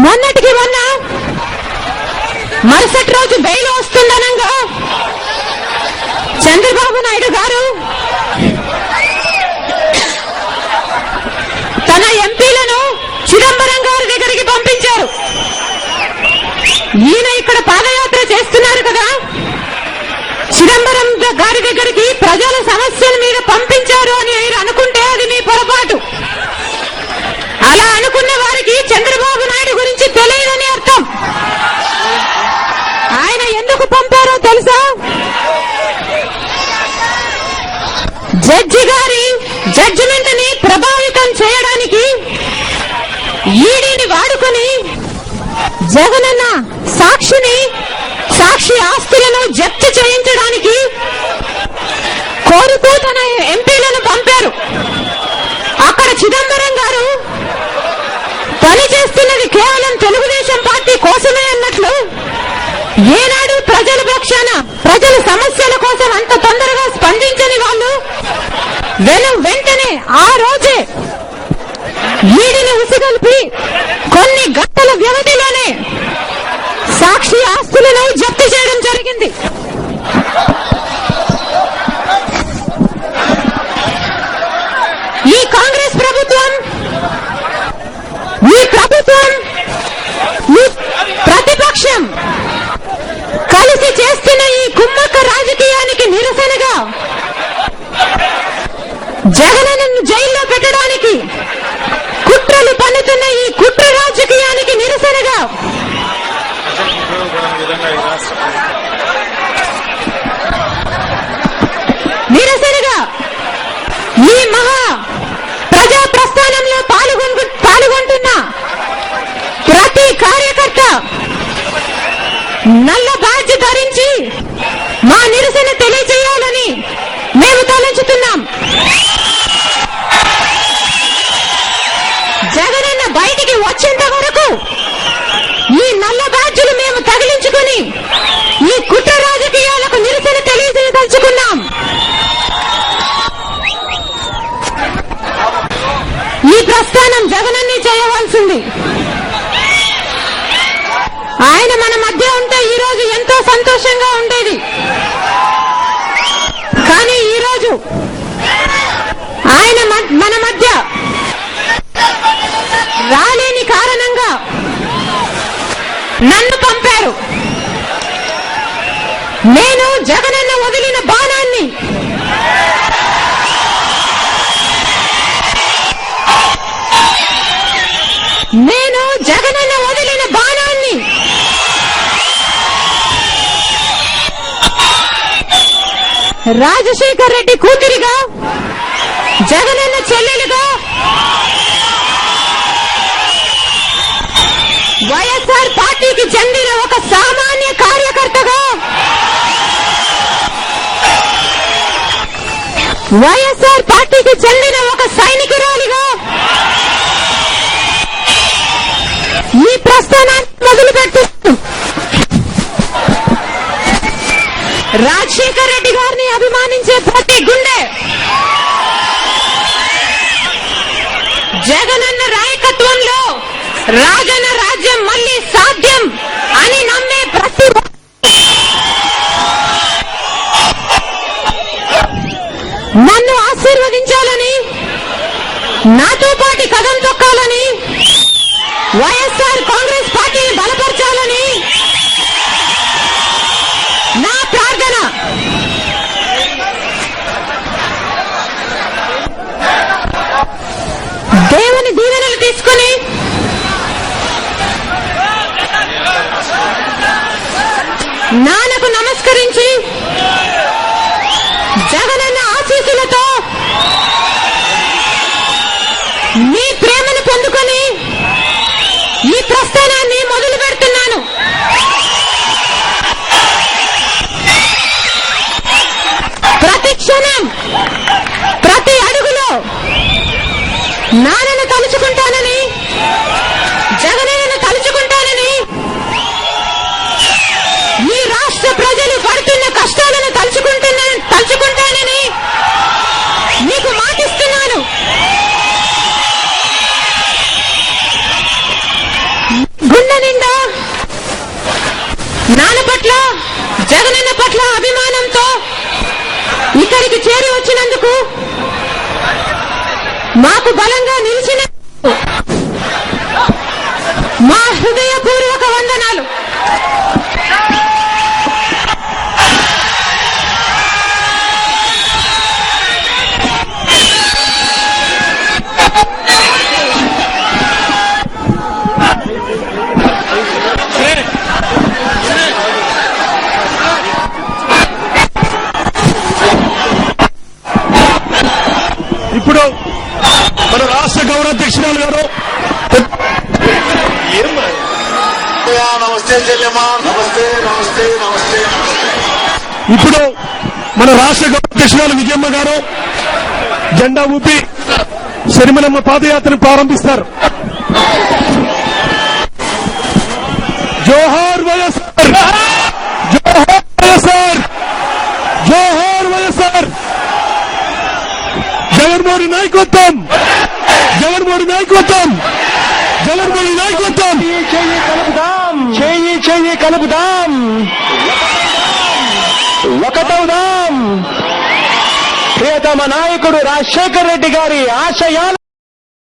మొన్నటికి మొన్న మరుసటి రోజు బెయిల్ వస్తుందనంగా చంద్రబాబు నాయుడు గారు తన ఎంపీలను చిదంబరం గారి దగ్గరికి పంపించారు. ఈయన ఇక్కడ పాదయాత్ర చేస్తున్నారు కదా, చిదంబరం గారి దగ్గరికి ప్రజల సమస్యల మీద పంపించారు అని మీరు అనుకుంటే అది మీ పొరపాటు. అలా అనుకున్న వారికి చంద్రబాబు నాయుడు గురించి తెలియదని అర్థం. ఆయన ఎందుకు పంపారో తెలుసా? జడ్జి గారి జడ్జిమెంట్ ని ప్రభావితం చేయడానికి ఈడీని వాడుకొని జగనన్న సాక్షి ఆస్తులను జప్తు చేయించడానికి కోరుతూ తన ఎంపీలను పంపారు. అక్కడ చిదంబరం గారు పనిచేస్తున్నది కేవలం తెలుగుదేశం పార్టీ కోసమే అన్నట్లు ఏనాడు ప్రజల పక్షాన ప్రజల సమస్యల కోసం అంత తొందరగా స్పందించని వాళ్ళు వెంటనే ఆ రోజే ఈడిని ఉసిగొల్పి కొన్ని గంటల వ్యవధిలోనే సాక్షి ఆస్తులను జప్తు చేయడం జరిగింది. ఈ కాంగ్రెస్ ప్రభుత్వం, ఈ ప్రతిపక్షం కలిసి చేస్తున్న ఈ కుమ్మక్క రాజకీయానికి నిరసనగా జగనన్నను జైల్లో పెట్టడానికి కుట్రలు పన్నుతున్న ఈ కుట్ర రాజకీయానికి నిరసనగా ఈ మహా ప్రజా ప్రస్థానంలో పాల్గొంటున్న ప్రతి కార్యకర్త నల్ల బ్యాడ్జ్ ధరించి మా నిరసన తెలియజేయాలని మేము తలంచుతున్నాం. జగనన్న బయటికి వచ్చేంత వరకు ఈ నల్ల బ్యాడ్జులు మేము తగిలించుకుని ఈ కుట్ర రాజకీయాలకు నిరసన తెలియజేయదలుచుకున్నాం. ఈ ప్రస్థానం జగనన్నే చేయవలసింది. ఆయన మన మధ్య ఉంటే ఈ రోజు ఎంతో సంతోషంగా ఉండేది. కానీ ఈ రోజు ఆయన మన మధ్య రాలేని కారణంగా నన్ను పంపారు. నేను జగనన్న వదిలిన బాణాన్ని రాజశేఖర్ రెడ్డి కూతురిగా, జగనన్న చెల్లెలుగా, వైఎస్ఆర్ పార్టీకి చెందిన ఒక సామాన్య కార్యకర్తగా, వైఎస్ఆర్ పార్టీకి చెందిన ఒక సైనికురాలిగా ఈ ప్రస్థానాన్ని మొదలుపెట్టు రాజశేఖర్ రెడ్డి గారిని అభిమానించే ప్రతి గుండె, జగనన్న నాయకత్వంలో రాజన్న రాజ్యం మళ్లీ సాధ్యం అని నమ్మే ప్రతి నన్ను ఆశీర్వదించాలని, నాతో పాటు కదం తొక్కాలని, వైఎస్ఆర్ కాంగ్రెస్ పార్టీని బలపరచాలని నా ప్రార్థన. దేవుని దీవెనలు తీసుకుని నాన్నకు నమస్కరించి జగనన్న ఆశీస్సులతో మీ ప్రేమను పొందుకొని ఈ పట్ల అభిమానంతో ఇక్కడికి చేరి వచ్చినందుకు, మాకు బలంగా నిలిచిన మా హృదయపూర్వక వందనాలు. ఇప్పుడు మన రాష్ట్ర గౌరవాధ్యక్షురాలు గారు నమస్తే చెల్లెమ్మా, నమస్తే నమస్తే నమస్తే. ఇప్పుడు మన రాష్ట్ర గౌరవాధ్యక్షురాలు విజయమ్మ గారు జెండా ఊపి శరిమలమ్మ పాదయాత్రను ప్రారంభిస్తారు. జోహార్ వైఎస్ఆర్, జోహార్ వైఎస్ఆర్, జోహార్ వైఎస్ఆర్. జగన్మోహన్ నాయకత్వం, జగన్మోహన్ నాయకత్వం, జగన్మోహన్ నాయకత్వం. చెయ్యి కలుపుదాం, చెయ్యి చెయ్యి కలుపుదాం, ఒకటవుదాం. ప్రియతమ నాయకుడు రాజశేఖర్ రెడ్డి గారి ఆశయాలు